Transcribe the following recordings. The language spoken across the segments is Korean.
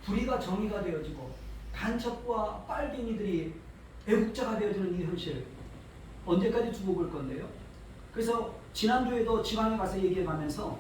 불의가 정의가 되어지고 간첩과 빨갱이들이 애국자가 되어지는 이 현실 언제까지 두고 볼 건데요. 그래서 지난주에도 지방에 가서 얘기해가면서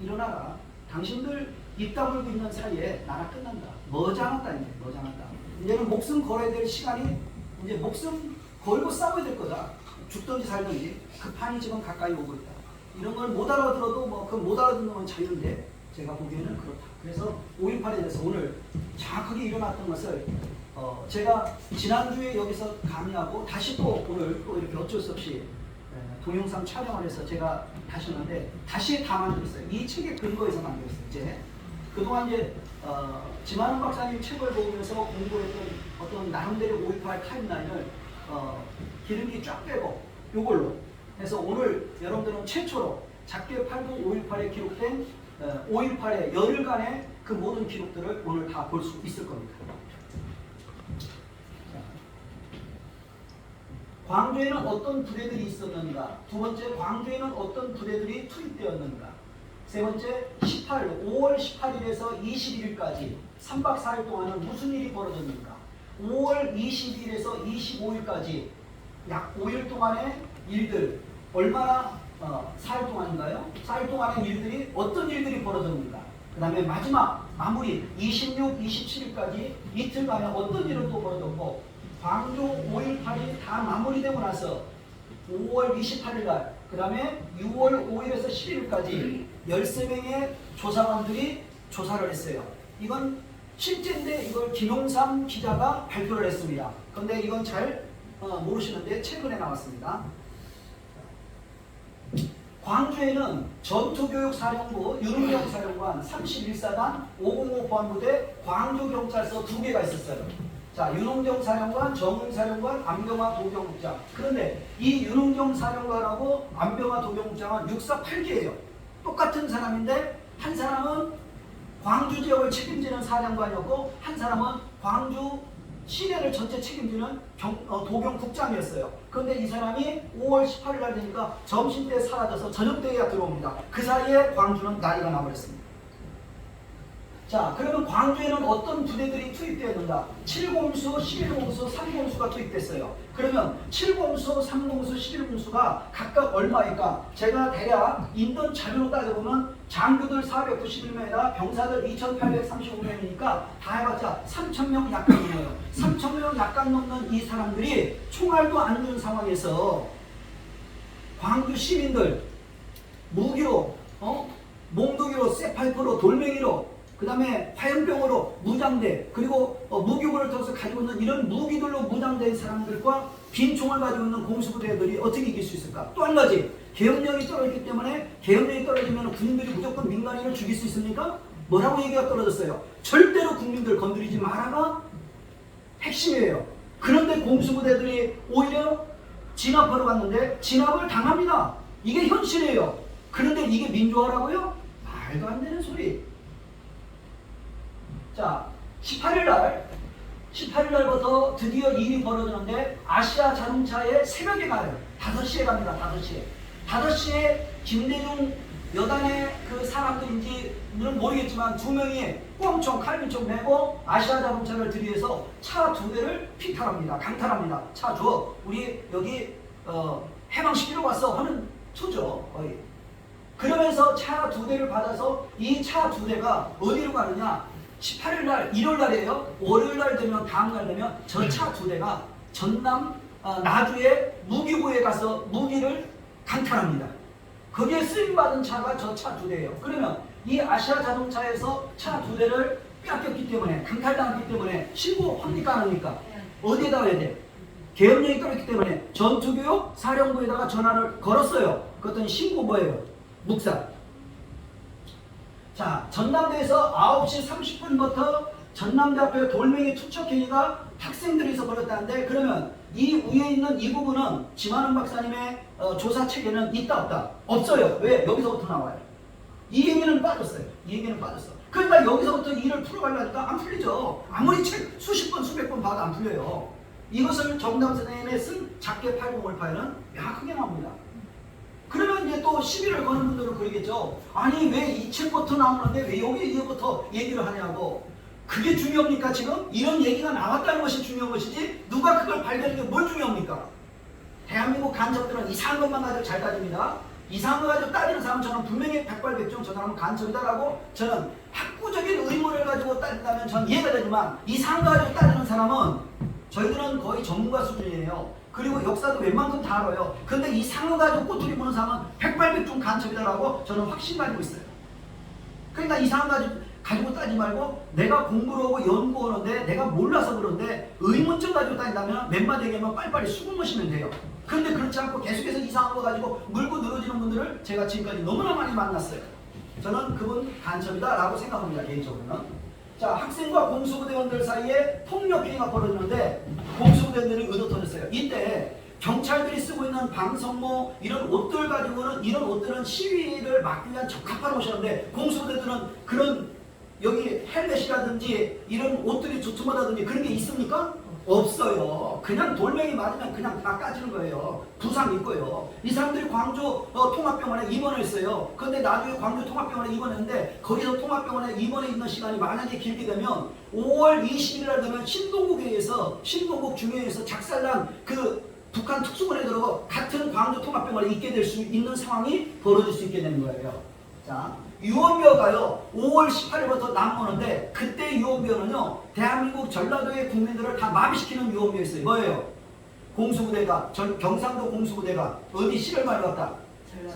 일어나라. 당신들 입 다물고 있는 사이에 나라 끝난다. 머지않았다. 이제 머지않았다. 이제는 목숨 걸어야 될 시간이 이제 목숨 걸고 싸워야 될 거다. 죽든지 살든지 그 판이 지금 가까이 오고 있다. 이런 걸 못 알아들어도 뭐 그 못 알아듣는 건 자유인데 제가 보기에는 그렇다. 그래서 5.18에 대해서 오늘 정확하게 일어났던 것을 제가 지난주에 여기서 강의하고 다시 또 오늘 또 이렇게 어쩔 수 없이 동영상 촬영을 해서 제가 다시 했는데 다시 다 만들었어요. 이 책의 근거에서 만들었어요. 이제 그동안 이제 지만원 박사님 책을 보면서 공부했던 어떤 나름대로 5.18 타임라인을 기름기 쫙 빼고 이걸로 해서 오늘 여러분들은 최초로 작게 8분 5.18에 기록된 5.18의 열흘간의 그 모든 기록들을 오늘 다 볼 수 있을 겁니다. 광주에는 어떤 부대들이 있었는가? 두 번째, 광주에는 어떤 부대들이 투입되었는가? 세 번째, 5월 18일에서 21일까지 3박 4일 동안은 무슨 일이 벌어졌는가? 5월 22일에서 25일까지 약 5일 동안의 일들, 얼마나 4일 동안인가요? 4일 동안의 일들이 어떤 일들이 벌어졌는가? 그 다음에 마지막 마무리 26, 27일까지 이틀간에 어떤 일은 또 벌어졌고 광주 5.18이 다 마무리되고 나서 5월 28일 날, 그 다음에 6월 5일에서 11일까지 13명의 조사관들이 조사를 했어요. 이건 실제인데 이걸 김용삼 기자가 발표를 했습니다. 그런데 이건 잘 모르시는데 최근에 나왔습니다. 광주에는 전투교육사령부 윤흥경사령관 31사단 505 보안부대 광주경찰서 2개가 있었어요. 자, 윤흥경 사령관, 정은 사령관, 안병화 도경국장. 그런데 이 윤흥경 사령관하고 안병화 도경국장은 육사 8기예요. 똑같은 사람인데 한 사람은 광주 지역을 책임지는 사령관이었고 한 사람은 광주 시내를 전체 책임지는 도경국장이었어요. 그런데 이 사람이 5월 18일 날 되니까 점심때 사라져서 저녁때가 들어옵니다. 그 사이에 광주는 나이가 나버렸습니다. 자, 그러면 광주에는 어떤 부대들이 투입되었는가? 7공수, 11공수, 3공수가 투입됐어요. 그러면 7공수, 3공수, 11공수가 각각 얼마일까? 제가 대략 인던 자료로 따져보면 장교들 491명에다 병사들 2835명이니까 다 해봤자 3,000명 약간 넘어요. 3,000명 약간 넘는 이 사람들이 총알도 안 준 상황에서 광주 시민들 무기로, 몽둥이로, 쇠파이프로, 돌멩이로 그 다음에 화염병으로 무장대 그리고 무기고를 통해서 가지고 있는 이런 무기들로 무장된 사람들과 빈 총을 가지고 있는 공수부대들이 어떻게 이길 수 있을까? 또 한 가지 계엄령이 떨어졌기 때문에 계엄령이 떨어지면 군인들이 무조건 민간인을 죽일 수 있습니까? 뭐라고 얘기가 떨어졌어요? 절대로 국민들 건드리지 말아가 핵심이에요. 그런데 공수부대들이 오히려 진압하러 갔는데 진압을 당합니다. 이게 현실이에요. 그런데 이게 민주화라고요? 말도 안 되는 소리. 자, 18일 날부터 드디어 일이 벌어지는데 아시아 자동차에 새벽에 가요. 5시에 갑니다. 5시에. 5시에 김대중 여당의 그 사람들인지는 모르겠지만 2명이 꽁총 칼빈총 메고 아시아 자동차를 들이해서 차 2대를 피탈합니다. 강탈합니다. 차 줘. 우리 여기 해방시키러 왔어 하는 초죠. 거의. 그러면서 차 2대를 받아서 이 차 2대가 어디로 가느냐? 18일 날, 1월 날이에요. 월요일 날 되면, 다음 날 되면 저 차 2대가 전남 나주의 무기고에 가서 무기를 강탈합니다. 거기에 쓰임받은 차가 저 차 2대예요. 그러면 이 아시아 자동차에서 차 2대를 뺏겼기 때문에, 강탈당했기 때문에 신고합니까 안 합니까? 어디에다 해야 돼? 계엄령이 떨어졌기 때문에 전투교육 사령부에다가 전화를 걸었어요. 그랬더니 신고 뭐예요? 묵살. 자, 전남대에서 9시 30분부터 전남대학교 돌멩이 투척행위가 학생들에서 벌였다는데 그러면 이 위에 있는 이 부분은 지만원 박사님의 조사 체계는 있다 없다? 없어요. 왜? 여기서부터 나와요. 이 얘기는 빠졌어요. 이 얘기는 빠졌어. 그러니까 여기서부터 일을 풀어가려니까 안 풀리죠. 아무리 책 수십 번 수백 번 봐도 안 풀려요. 이것을 정담 선생님의 쓴 작게 808파에는 명확하게 나옵니다. 그러면 이제 또 시비를 거는 분들은 그러겠죠. 아니 왜 이 책부터 나오는데 왜 여기부터 얘기를 하냐고. 그게 중요합니까 지금? 이런 얘기가 나왔다는 것이 중요한 것이지 누가 그걸 발견한 게 뭘 중요합니까? 대한민국 간첩들은 이상한 것만 가지고 잘 따집니다. 이상한 거 가지고 따지는 사람은 저는 분명히 백발백중 저 사람은 간첩이다라고 저는 학구적인 의문을 가지고 따진다면 전 이해가 되지만 이상한 거 가지고 따지는 사람은 저희들은 거의 전문가 수준이에요. 그리고 역사도 웬만큼 다 알아요. 근데 이상한 거 가지고 꼬투리 무는 사람은 백발백중 간첩이다라고 저는 확신 가지고 있어요. 그러니까 이상한 거 가지고 따지 말고 내가 공부를 하고 연구하는데 내가 몰라서 그런데 의문점 가지고 따진다면 몇 마디 얘기하면 빨리빨리 수긍 마시면 돼요. 그런데 그렇지 않고 계속해서 이상한 거 가지고 물고 늘어지는 분들을 제가 지금까지 너무나 많이 만났어요. 저는 그분 간첩이다 라고 생각합니다. 개인적으로는. 자, 학생과 공수부대원들 사이에 폭력행위가 벌어지는데 공수부대원들이 의도터졌어요. 이때 경찰들이 쓰고 있는 방성모 이런 옷들 가지고는 이런 옷들은 시위를 막기 위한 적합한 옷이었는데 공수부대들은 그런 여기 헬멧이라든지 이런 옷들이 두툼하다든지 그런 게 있습니까? 없어요. 그냥 돌멩이 맞으면 그냥 다 까지는 거예요. 부상 있고요. 이 사람들이 광주 통합병원에 입원을 했어요. 그런데 나중에 광주 통합병원에 입원했는데 거기서 통합병원에 입원해 있는 시간이 만약에 길게 되면 5월 20일 날 되면 신동국 중위에서 작살난 그 북한 특수본에 들어가 같은 광주 통합병원에 있게 될 수 있는 상황이 벌어질 수 있게 되는 거예요. 자, 유언비어가요 5월 18일부터 남오는데 그때 유언비어는요 대한민국 전라도의 국민들을 다 마비시키는 유언비어였어요. 뭐예요? 공수부대가 경상도 공수부대가 어디 시를 많이 갔다?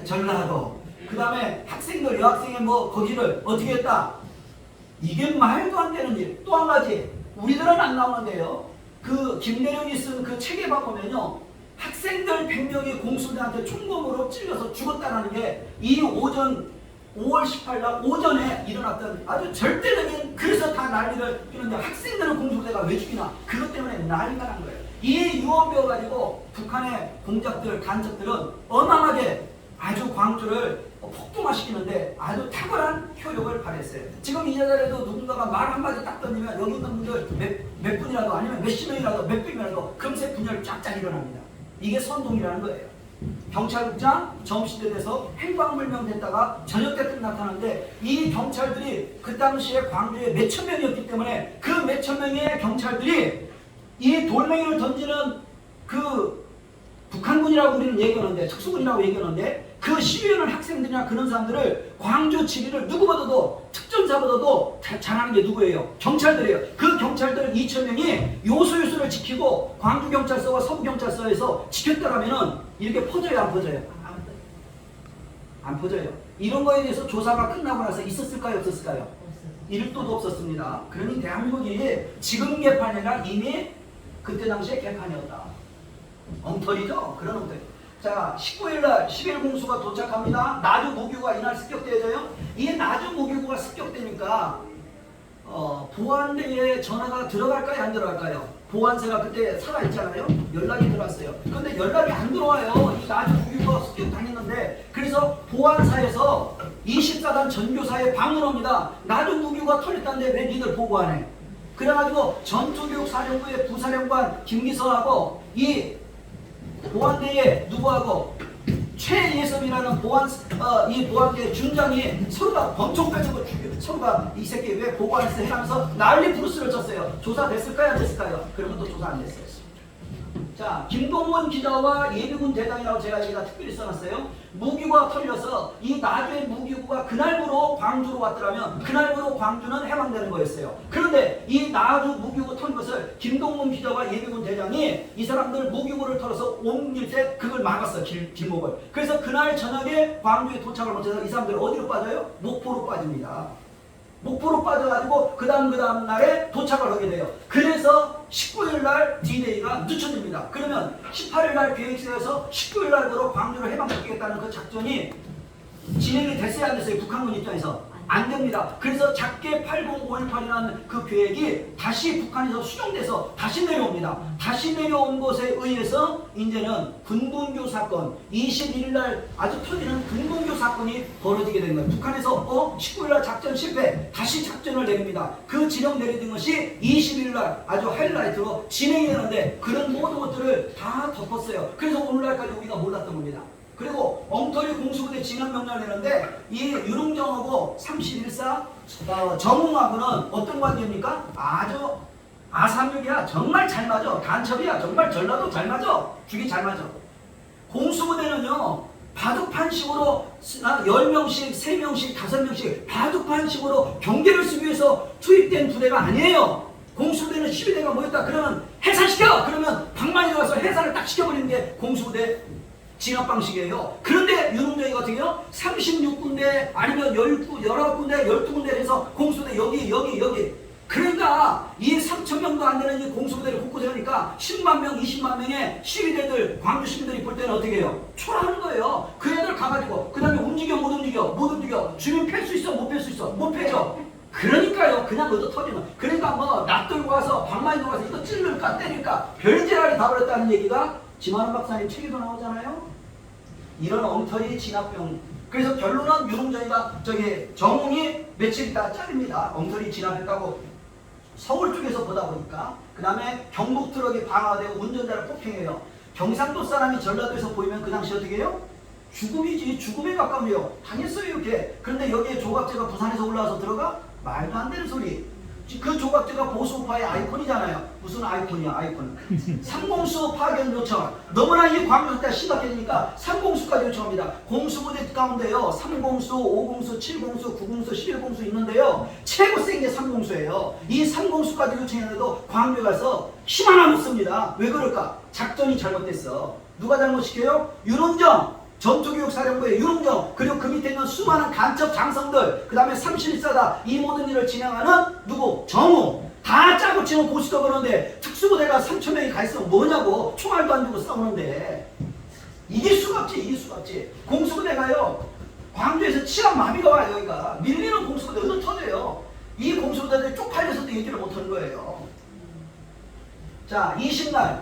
전라도. 그 다음에 학생들 여학생의 뭐 거기를 어떻게 했다? 이게 말도 안 되는 일. 또 한 가지 우리들은 안 나오는데요. 그 김대령이 쓴 그 책에 보면요 학생들 100명이 공수부대한테 총검으로 찔려서 죽었다는 게 이 오전 5월 18일 날 오전에 일어났던 아주 절대적인 그래서 다 난리를 피는데 학생들은 공수부대가 왜 죽이나 그것 때문에 난리가 난 거예요. 이 유언비어 가지고 북한의 공작들 간첩들은 어마어마하게 아주 광주를 폭동화시키는데 아주 탁월한 효력을 발휘했어요. 지금 이 자리에도 누군가가 말 한마디 딱 던지면 여기 있는 분들 몇 분이라도 아니면 몇십 명이라도 몇 분이라도 금세 분열 쫙쫙 일어납니다. 이게 선동이라는 거예요. 경찰국장 점심때 돼서 행방불명 됐다가 저녁 때쯤 나타나는데 이 경찰들이 그 당시에 광주에 몇천 명이었기 때문에 그 몇천 명의 경찰들이 이 돌멩이를 던지는 그 북한군이라고 우리는 얘기하는데 특수군이라고 얘기하는데 그 시위하는 학생들이나 그런 사람들을 광주 지리를 누구보다도 특전사보다도 잘하는 게 누구예요? 경찰들이에요. 그 경찰들 2,000명이 요소요소를 지키고 광주경찰서와 서부경찰서에서 지켰다라면은 이렇게 퍼져요, 안 퍼져요? 안 퍼져요. 이런 거에 대해서 조사가 끝나고 나서 있었을까요, 없었을까요? 일도도 없었습니다. 그러니 대한민국이 지금 개판이 아니라 이미 그때 당시에 개판이었다. 엉터리죠? 그런 엉터리. 자, 19일날 11 공수가 도착합니다. 나주 무교가 이날 습격되어져요. 이 나주 무교가 습격되니까 보안대에 전화가 들어갈까요, 안 들어갈까요? 보안세가 그때 살아있잖아요. 연락이 들어왔어요. 근데 연락이 안 들어와요. 이 나주 무교가 습격당했는데 그래서 보안사에서 24단 전교사에 방문합니다. 나주 무교가 털렸다는데 왜 니들 보고 안 해? 그래가지고 전투교육사령부의 부사령관 김기서하고 이 보안대에 누구하고 최예섭이라는 이 보안대 준장이 서로가 범총 빼주고 서로가 이 새끼 왜 보고 안 했어 하면서 난리 부르스를 쳤어요. 조사 됐을까요, 안 됐을까요? 그러면 또 조사 안 됐어요. 자, 김동원 기자와 예비군 대장이라고 제가 여기다 특별히 써놨어요. 무기고가 털려서 이 나주의 무기고가 그날부로 광주로 왔더라면 그날부로 광주는 해방되는 거였어요. 그런데 이 나주 무기고 턴 것을 김동원 기자와 예비군 대장이 이 사람들 무기고를 털어서 옮길 때 그걸 막았어, 길목을. 그래서 그날 저녁에 광주에 도착을 못해서 이 사람들 어디로 빠져요? 목포로 빠집니다. 목포로 빠져가지고 그 다음 날에 도착을 하게 돼요. 그래서 19일날 D-Day가 늦춰집니다. 그러면 18일날 계획서에서 19일날부로 광주를 해방시키겠다는 그 작전이 진행이 됐어요, 안 됐어요? 북한군 입장에서 안 됩니다. 그래서 작게 80518이라는 그 계획이 다시 북한에서 수정돼서 다시 내려옵니다. 다시 내려온 것에 의해서 이제는 군분교 사건, 21일날 아주 터지는 군분교 사건이 벌어지게 된 거예요. 북한에서 19일날 작전 실패, 다시 작전을 내립니다. 그 진영 내리는 것이 20일날 아주 하이라이트로 진행이 되는데 그런 모든 것들을 다 덮었어요. 그래서 오늘날까지 우리가 몰랐던 겁니다. 그리고 엉터리 공수부대 진압 명령을 내는데 이 윤흥정하고 31사 정웅하고는 어떤 관계입니까? 아주 아삼육이야. 정말 잘 맞아. 간첩이야. 정말 전라도 잘 맞아. 죽이 잘 맞아. 공수부대는요. 바둑판식으로 10명씩, 3명씩, 5명씩 바둑판식으로 경계를 쓰기 위해서 투입된 부대가 아니에요. 공수부대는 12대가 모였다. 그러면 해산시켜! 그러면 방망이 들어가서 해산을 딱 시켜버리는 게 공수부대 진압 방식이에요. 그런데 윤흥정이 같은 경우 36군데 아니면 19군데, 12군데를 해서 공수부대 여기. 그러니까 이 3,000명도 안 되는 이 공수부대를 곳곳에 하니까 10만 명, 20만 명의 시위대들, 광주 시민들이 볼 때는 어떻게 해요? 초라하는 거예요. 그 애들 가가지고 그 다음에 움직여 못 움직여 주민 팰 수 있어 못 팰 수 있어 못 패죠. 그러니까요. 그냥 얻어 터지는. 그러니까 뭐 낯들고 와서 방망이 들고 와서 이거 찔를까 때릴까 별지랄이 다 버렸다는 얘기가 지만원 박사님 책에도 나오잖아요. 이런 엉터리 진압병. 그래서 결론은 윤흥정이가 정웅이 며칠 있다가 잘립니다. 엉터리 진압했다고 서울 쪽에서 보다 보니까. 그 다음에 경북 트럭이 방화되고 운전자를 폭행해요. 경상도 사람이 전라도에서 보이면 그 당시 어떻게 해요? 죽음이지. 죽음에 가까워요. 당했어요 이렇게. 그런데 여기에 조갑제가 부산에서 올라와서 들어가? 말도 안 되는 소리. 그 조각제가 보수파의 아이콘이잖아요. 무슨 아이콘이야 아이콘. 삼공수 파견 요청. 너무나 이 광주가 심각해지니까 삼공수까지 요청합니다. 공수부대 가운데요. 삼공수, 오공수, 칠공수, 구공수, 11공수 있는데요. 최고 센 게 삼공수예요. 이 삼공수까지 요청했는데도 광주에 가서 힘 하나 못 씁니다. 왜 그럴까? 작전이 잘못됐어. 누가 잘못시켜요? 윤흥정. 전투교육사령부의 윤흥정, 그리고 그 밑에 있는 수많은 간첩 장성들, 그 다음에 31사다 이 모든 일을 진행하는 누구? 정우. 다 짜고 치는 고시도 그러는데 특수부대가 3,000명이 가 있으면 뭐냐고. 총알도 안 주고 싸우는데 이길 수가 없지. 공수부대가요 광주에서 치안 마비가 와요. 여기가 밀리는 공수부대 얻어 터져요. 이 공수부대들이 쪽팔려서도 얘기를 못하는 거예요. 자, 20날